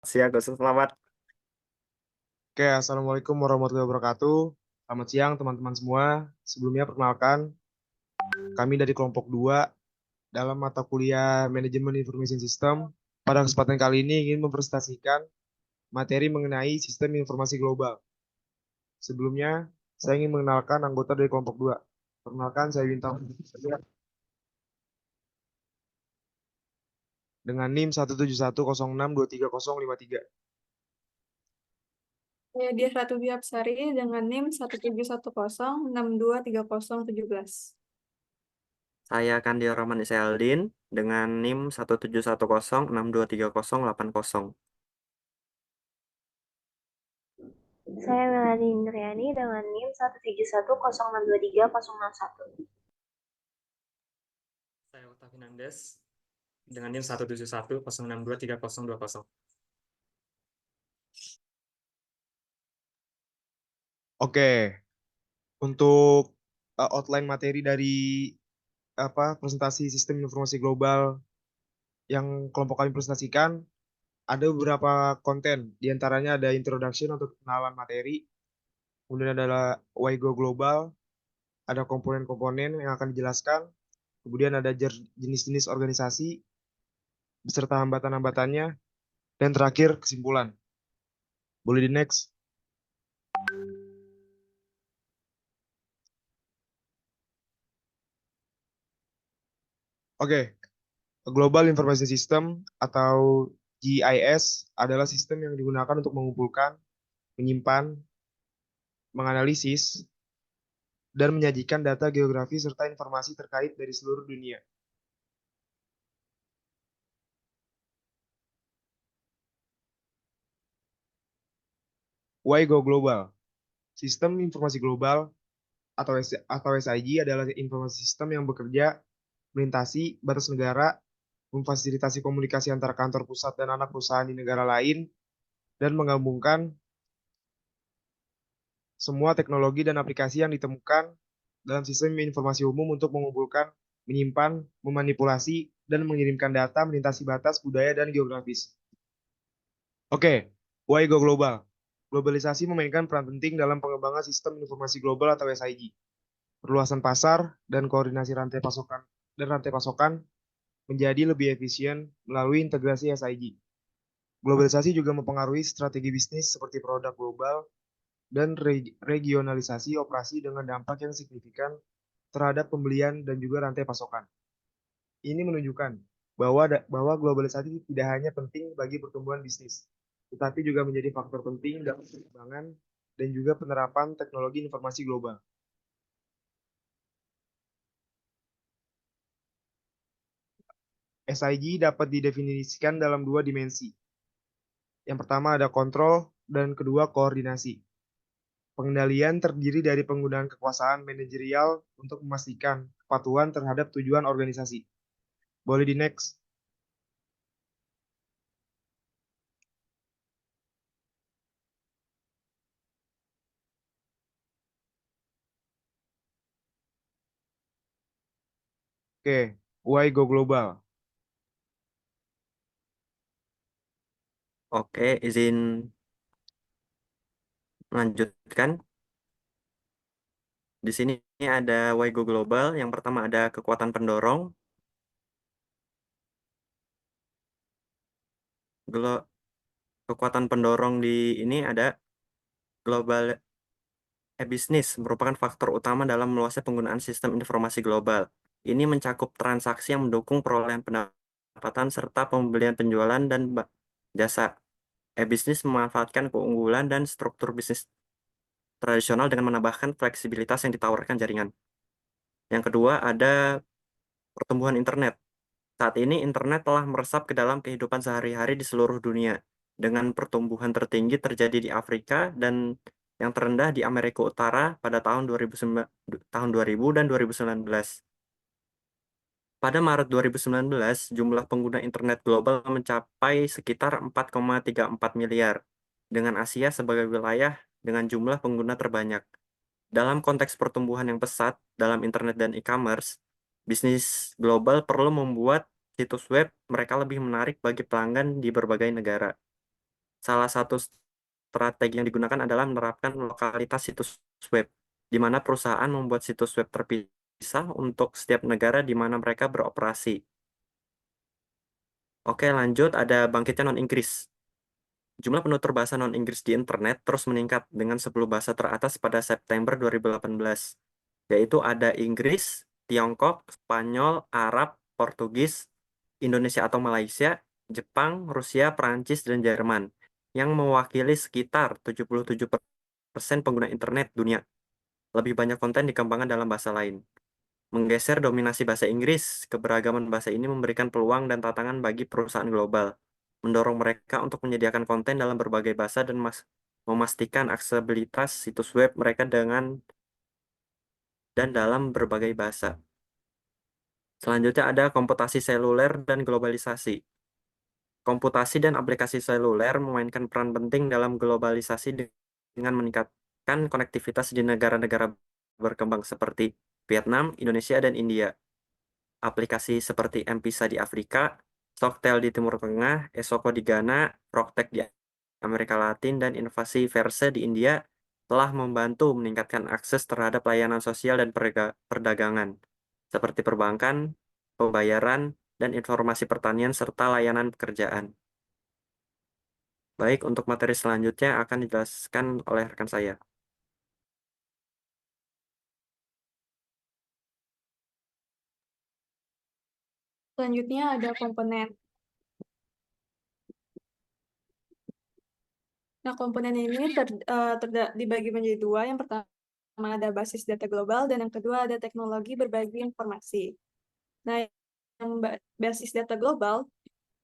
Siang, Gus. Selamat. Oke, Assalamualaikum warahmatullahi wabarakatuh. Selamat siang teman-teman semua. Sebelumnya perkenalkan, kami dari kelompok 2 dalam mata kuliah Manajemen Information System. Pada kesempatan kali ini ingin mempresentasikan materi mengenai sistem informasi global. Sebelumnya, saya ingin mengenalkan anggota dari kelompok 2. Perkenalkan, saya Bintang dengan NIM 17106230053. Saya Diah Ratu Biapsari dengan NIM 17106230017. Saya Kandio Rahman Isaldin dengan NIM 17106230080. Saya Melanie Indriani dengan NIM 17106230061. Saya Okta Finandes dengan NIM 17106230020. Oke, untuk outline materi dari presentasi sistem informasi global yang kelompok kami presentasikan, ada beberapa konten. Di antaranya ada introduction untuk kenalan materi, kemudian adalah why go global, ada komponen-komponen yang akan dijelaskan, kemudian ada jenis-jenis organisasi beserta hambatan-hambatannya, dan terakhir kesimpulan. Boleh di next. Oke, Global Information System atau GIS adalah sistem yang digunakan untuk mengumpulkan, menyimpan, menganalisis, dan menyajikan data geografi serta informasi terkait dari seluruh dunia. Why Go Global? Sistem informasi global atau SIG adalah informasi sistem yang bekerja melintasi batas negara, memfasilitasi komunikasi antara kantor pusat dan anak perusahaan di negara lain, dan menggabungkan semua teknologi dan aplikasi yang ditemukan dalam sistem informasi umum untuk mengumpulkan, menyimpan, memanipulasi, dan mengirimkan data melintasi batas budaya dan geografis. Oke, why go global? Globalisasi memainkan peran penting dalam pengembangan sistem informasi global atau SIG. Perluasan pasar dan koordinasi rantai pasokan menjadi lebih efisien melalui integrasi SIG. Globalisasi juga mempengaruhi strategi bisnis seperti produk global dan regionalisasi operasi dengan dampak yang signifikan terhadap pembelian dan juga rantai pasokan. Ini menunjukkan bahwa globalisasi tidak hanya penting bagi pertumbuhan bisnis, tetapi juga menjadi faktor penting dalam pengembangan dan juga penerapan teknologi informasi global. SIG dapat didefinisikan dalam dua dimensi. Yang pertama ada kontrol dan kedua koordinasi. Pengendalian terdiri dari penggunaan kekuasaan manajerial untuk memastikan kepatuhan terhadap tujuan organisasi. Boleh di next. Oke, why go global? Oke, izin melanjutkan. Di sini ada why go global. Yang pertama ada kekuatan pendorong. Kekuatan pendorong di ini ada global e-business merupakan faktor utama dalam meluasnya penggunaan sistem informasi global. Ini mencakup transaksi yang mendukung perolehan pendapatan serta pembelian penjualan dan jasa. E-business memanfaatkan keunggulan dan struktur bisnis tradisional dengan menambahkan fleksibilitas yang ditawarkan jaringan. Yang kedua ada pertumbuhan internet. Saat ini internet telah meresap ke dalam kehidupan sehari-hari di seluruh dunia, dengan pertumbuhan tertinggi terjadi di Afrika dan yang terendah di Amerika Utara pada tahun 2000 dan 2019. Pada Maret 2019, jumlah pengguna internet global mencapai sekitar 4,34 miliar, dengan Asia sebagai wilayah dengan jumlah pengguna terbanyak. Dalam konteks pertumbuhan yang pesat dalam internet dan e-commerce, bisnis global perlu membuat situs web mereka lebih menarik bagi pelanggan di berbagai negara. Salah satu strategi yang digunakan adalah menerapkan lokalitas situs web, di mana perusahaan membuat situs web terpisah untuk setiap negara di mana mereka beroperasi. Oke, lanjut ada bangkitnya non-Inggris. Jumlah penutur bahasa non-Inggris di internet terus meningkat dengan 10 bahasa teratas pada September 2018, yaitu ada Inggris, Tiongkok, Spanyol, Arab, Portugis, Indonesia atau Malaysia, Jepang, Rusia, Perancis, dan Jerman, yang mewakili sekitar 77% pengguna internet dunia. Lebih banyak konten dikembangkan dalam bahasa lain. Menggeser dominasi bahasa Inggris, keberagaman bahasa ini memberikan peluang dan tantangan bagi perusahaan global, mendorong mereka untuk menyediakan konten dalam berbagai bahasa dan memastikan aksesibilitas situs web mereka dan dalam berbagai bahasa. Selanjutnya ada komputasi seluler dan globalisasi. Komputasi dan aplikasi seluler memainkan peran penting dalam globalisasi dengan meningkatkan konektivitas di negara-negara berkembang seperti Vietnam, Indonesia, dan India. Aplikasi seperti M-Pesa di Afrika, Stocktel di Timur Tengah, Esoko di Ghana, Proktek di Amerika Latin, dan Inovasi Verse di India telah membantu meningkatkan akses terhadap layanan sosial dan perdagangan, seperti perbankan, pembayaran, dan informasi pertanian serta layanan pekerjaan. Baik, untuk materi selanjutnya akan dijelaskan oleh rekan saya. Selanjutnya ada komponen. Nah, komponen ini dibagi menjadi dua. Yang pertama ada basis data global dan yang kedua ada teknologi berbagi informasi. Nah, yang basis data global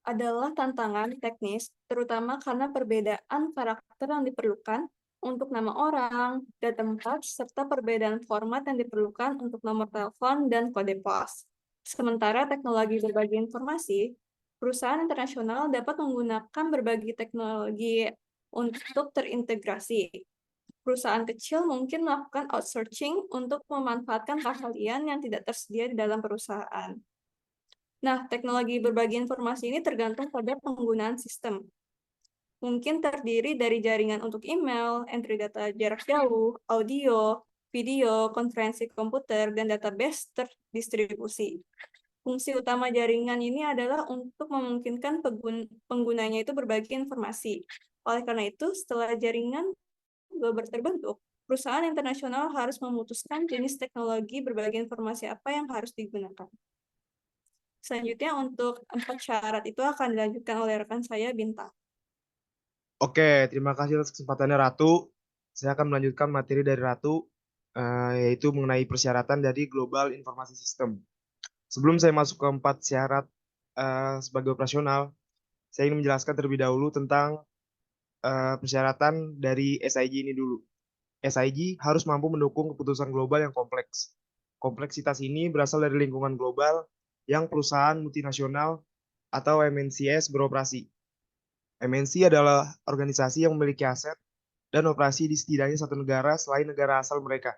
adalah tantangan teknis, terutama karena perbedaan karakter yang diperlukan untuk nama orang, dan tempat, serta perbedaan format yang diperlukan untuk nomor telepon dan kode pos. Sementara teknologi berbagi informasi, perusahaan internasional dapat menggunakan berbagai teknologi untuk terintegrasi. Perusahaan kecil mungkin melakukan outsourcing untuk memanfaatkan keahlian yang tidak tersedia di dalam perusahaan. Nah, teknologi berbagi informasi ini tergantung pada penggunaan sistem. Mungkin terdiri dari jaringan untuk email, entry data jarak jauh, audio, video, konferensi komputer, dan database terdistribusi. Fungsi utama jaringan ini adalah untuk memungkinkan penggunanya itu berbagi informasi. Oleh karena itu, setelah jaringan global terbentuk, perusahaan internasional harus memutuskan jenis teknologi berbagi informasi apa yang harus digunakan. Selanjutnya untuk 4 syarat itu akan dilanjutkan oleh rekan saya, Bintang. Oke, terima kasih atas kesempatannya Ratu. Saya akan melanjutkan materi dari Ratu, yaitu mengenai persyaratan dari Global Informasi System. Sebelum saya masuk ke 4 syarat sebagai operasional, saya ingin menjelaskan terlebih dahulu tentang persyaratan dari SIG ini dulu. SIG harus mampu mendukung keputusan global yang kompleks. Kompleksitas ini berasal dari lingkungan global yang perusahaan multinasional atau MNCs beroperasi. MNC adalah organisasi yang memiliki aset dan operasi di setidaknya satu negara selain negara asal mereka.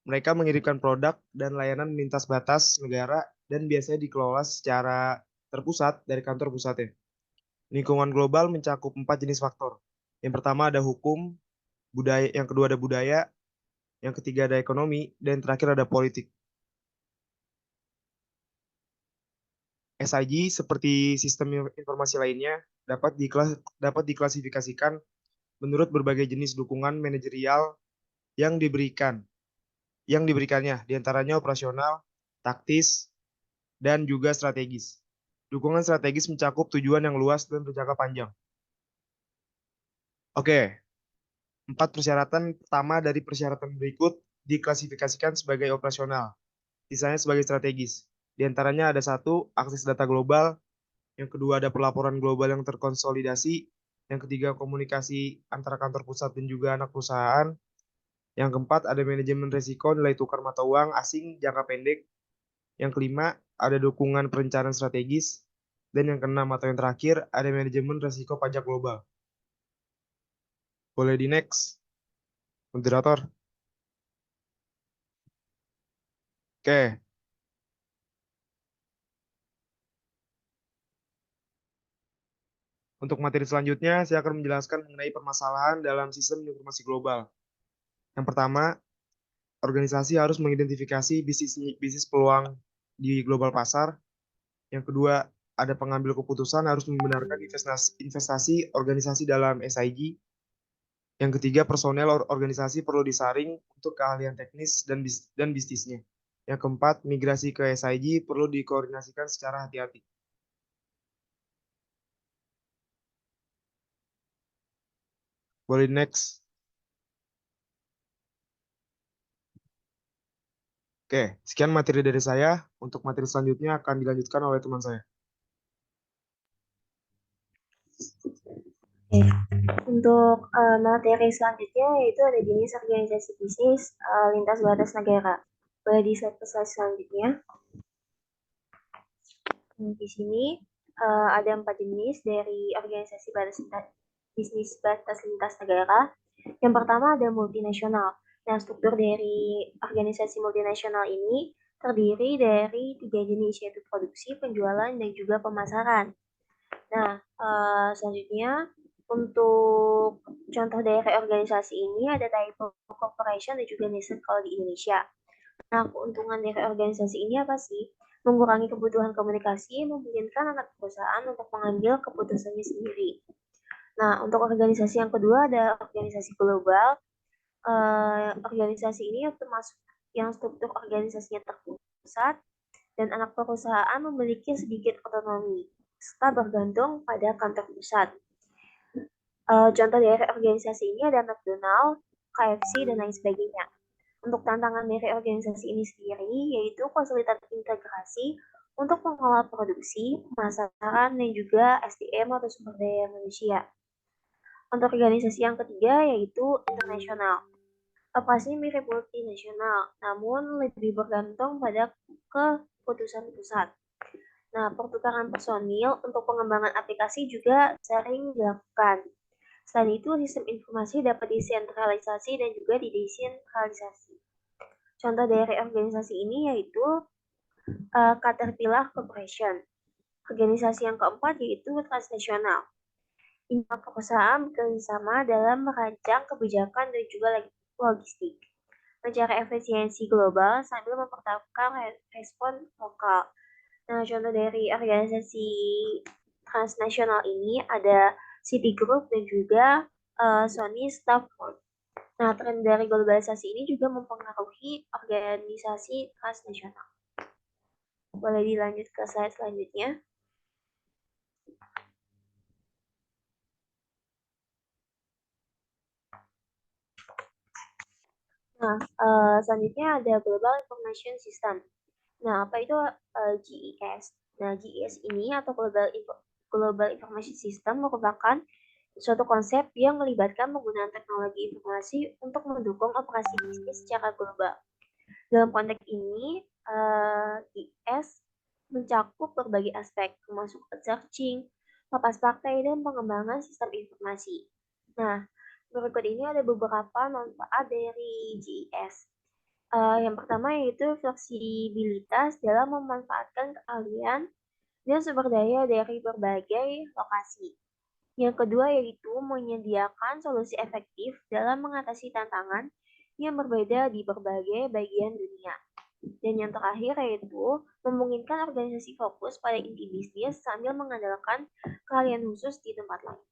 Mereka mengirimkan produk dan layanan lintas batas negara dan biasanya dikelola secara terpusat dari kantor pusatnya. Lingkungan global mencakup 4 jenis faktor. Yang pertama ada hukum, budaya, yang kedua ada budaya, yang ketiga ada ekonomi, dan yang terakhir ada politik. SIG seperti sistem informasi lainnya dapat diklasifikasikan menurut berbagai jenis dukungan manajerial yang diberikannya, diantaranya operasional, taktis, dan juga strategis. Dukungan strategis mencakup tujuan yang luas dan berjangka panjang. Oke, 4 persyaratan pertama dari persyaratan berikut diklasifikasikan sebagai operasional, sisanya sebagai strategis. Di antaranya ada satu, akses data global, yang kedua ada pelaporan global yang terkonsolidasi, yang ketiga komunikasi antara kantor pusat dan juga anak perusahaan, yang keempat ada manajemen risiko nilai tukar mata uang asing jangka pendek, yang kelima ada dukungan perencanaan strategis, dan yang keenam atau yang terakhir ada manajemen risiko pajak global. Boleh di next, moderator. Oke, Untuk materi selanjutnya, saya akan menjelaskan mengenai permasalahan dalam sistem informasi global. Yang pertama, organisasi harus mengidentifikasi bisnis peluang di global pasar. Yang kedua, ada pengambil keputusan harus membenarkan investasi organisasi dalam SIG. Yang ketiga, personel organisasi perlu disaring untuk keahlian teknis dan bisnisnya. Yang keempat, migrasi ke SIG perlu dikoordinasikan secara hati-hati. Boleh next. Oke, sekian materi dari saya. Untuk materi selanjutnya akan dilanjutkan oleh teman saya. Oke. Untuk materi selanjutnya yaitu ada jenis organisasi bisnis lintas batas negara. Boleh di slide selanjutnya. Di sini ada 4 jenis dari organisasi bisnis batas lintas negara. Yang pertama ada multinasional. Nah, struktur dari organisasi multinasional ini terdiri dari 3 jenis, yaitu produksi, penjualan, dan juga pemasaran. Nah, selanjutnya untuk contoh dari organisasi ini ada Taipo Corporation dan juga Nissan kalau di Indonesia. Nah, keuntungan dari organisasi ini apa sih? Mengurangi kebutuhan komunikasi, memungkinkan anak perusahaan untuk mengambil keputusannya sendiri. Nah, untuk organisasi yang kedua ada organisasi global. Organisasi ini termasuk yang struktur organisasinya terpusat dan anak perusahaan memiliki sedikit otonomi serta bergantung pada kantor pusat. Contoh dari organisasi ini ada McDonald, KFC, dan lain sebagainya. Untuk tantangan dari organisasi ini sendiri yaitu kesulitan integrasi untuk mengelola produksi, pemasaran, dan juga SDM atau sumber daya manusia. Untuk organisasi yang ketiga yaitu internasional. Operasinya mirip multinasional, namun lebih bergantung pada keputusan pusat. Nah, pertukaran personil untuk pengembangan aplikasi juga sering dilakukan. Selain itu, sistem informasi dapat disentralisasi dan juga didesentralisasi. Contoh dari organisasi ini yaitu Caterpillar Corporation. Organisasi yang keempat yaitu transnasional. Ini perusahaan bekerjasama dalam merancang kebijakan dan juga logistik, mencari efisiensi global sambil mempertahankan respon lokal. Nah, contoh dari organisasi transnasional ini ada Citigroup dan juga Sony Stafford. Nah, tren dari globalisasi ini juga mempengaruhi organisasi transnasional. Boleh dilanjut ke slide selanjutnya. Nah, selanjutnya ada Global Information System. Nah, apa itu GIS? Nah, GIS ini atau Global Information System merupakan suatu konsep yang melibatkan penggunaan teknologi informasi untuk mendukung operasi bisnis secara global. Dalam konteks ini, GIS mencakup berbagai aspek, termasuk searching, mapas partai, dan pengembangan sistem informasi. Nah, berikut ini ada beberapa manfaat dari GIS. Yang pertama yaitu fleksibilitas dalam memanfaatkan keahlian dan sumber daya dari berbagai lokasi. Yang kedua yaitu menyediakan solusi efektif dalam mengatasi tantangan yang berbeda di berbagai bagian dunia. Dan yang terakhir yaitu memungkinkan organisasi fokus pada inti bisnis sambil mengandalkan keahlian khusus di tempat lain.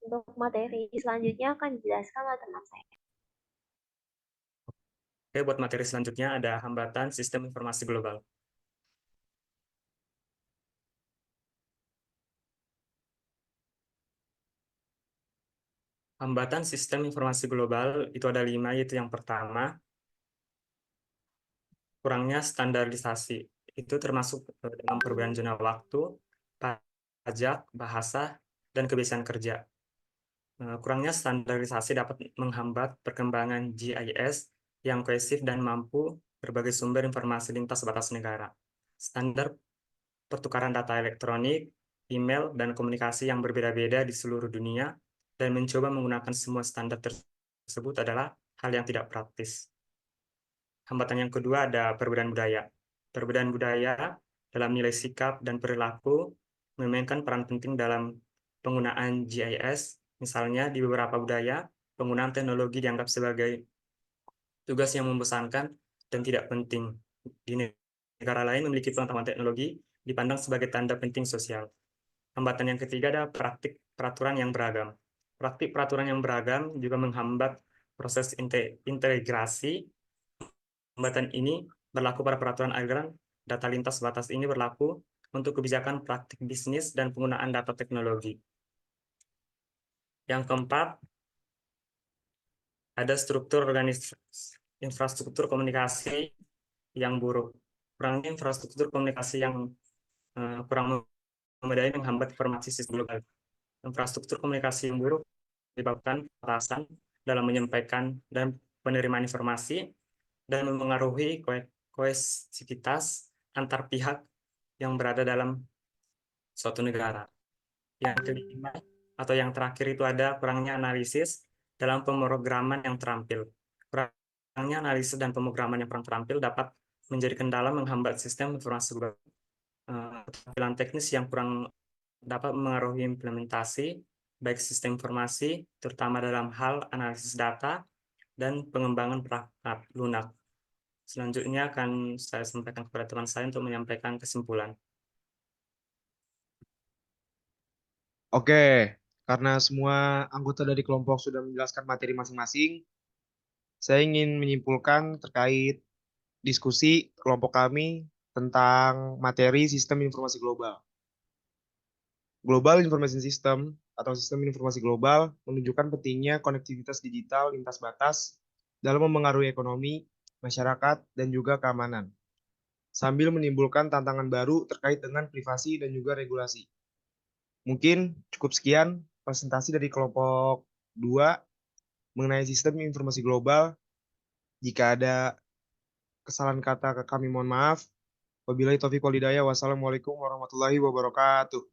Untuk materi selanjutnya akan dijelaskan oleh teman saya. Oke, buat materi selanjutnya ada hambatan sistem informasi global. Hambatan sistem informasi global itu ada 5, yaitu yang pertama, kurangnya standarisasi. Itu termasuk dalam perubahan zona waktu, pajak, bahasa, dan kebiasaan kerja. Kurangnya standarisasi dapat menghambat perkembangan GIS yang kohesif dan mampu berbagai sumber informasi lintas batas negara. Standar pertukaran data elektronik, email, dan komunikasi yang berbeda-beda di seluruh dunia, dan mencoba menggunakan semua standar tersebut adalah hal yang tidak praktis. Hambatan yang kedua ada perbedaan budaya. Perbedaan budaya dalam nilai sikap dan perilaku memainkan peran penting dalam penggunaan GIS. Misalnya, di beberapa budaya, penggunaan teknologi dianggap sebagai tugas yang membosankan dan tidak penting. Di negara lain memiliki pengetahuan teknologi dipandang sebagai tanda penting sosial. Hambatan yang ketiga adalah praktik peraturan yang beragam. Praktik peraturan yang beragam juga menghambat proses integrasi. Hambatan ini berlaku pada peraturan aliran data lintas batas ini berlaku untuk kebijakan praktik bisnis dan penggunaan data teknologi. Yang keempat, ada infrastruktur komunikasi yang buruk. Kurangnya infrastruktur komunikasi yang kurang memadai menghambat informasi sistem global. Infrastruktur komunikasi yang buruk menyebabkan kekerasan dalam menyampaikan dan penerimaan informasi dan mempengaruhi kohesivitas antar pihak yang berada dalam suatu negara. Yang kelima atau yang terakhir itu ada kurangnya analisis dalam pemrograman yang terampil. Kurangnya analisis dan pemrograman yang kurang terampil dapat menjadi kendala menghambat sistem informasi global. Keterampilan teknis yang kurang dapat mengaruhi implementasi baik sistem informasi, terutama dalam hal analisis data dan pengembangan perangkat lunak. Selanjutnya akan saya sampaikan kepada teman saya untuk menyampaikan kesimpulan. Oke, karena semua anggota dari kelompok sudah menjelaskan materi masing-masing, saya ingin menyimpulkan terkait diskusi kelompok kami tentang materi sistem informasi global. Global Information System atau sistem informasi global menunjukkan pentingnya konektivitas digital lintas batas dalam memengaruhi ekonomi, masyarakat, dan juga keamanan, sambil menimbulkan tantangan baru terkait dengan privasi dan juga regulasi. Mungkin cukup sekian presentasi dari kelompok 2 mengenai sistem informasi global. Jika ada kesalahan kata kami mohon maaf. Wabillahi taufiq wal hidayah. Wassalamualaikum warahmatullahi wabarakatuh.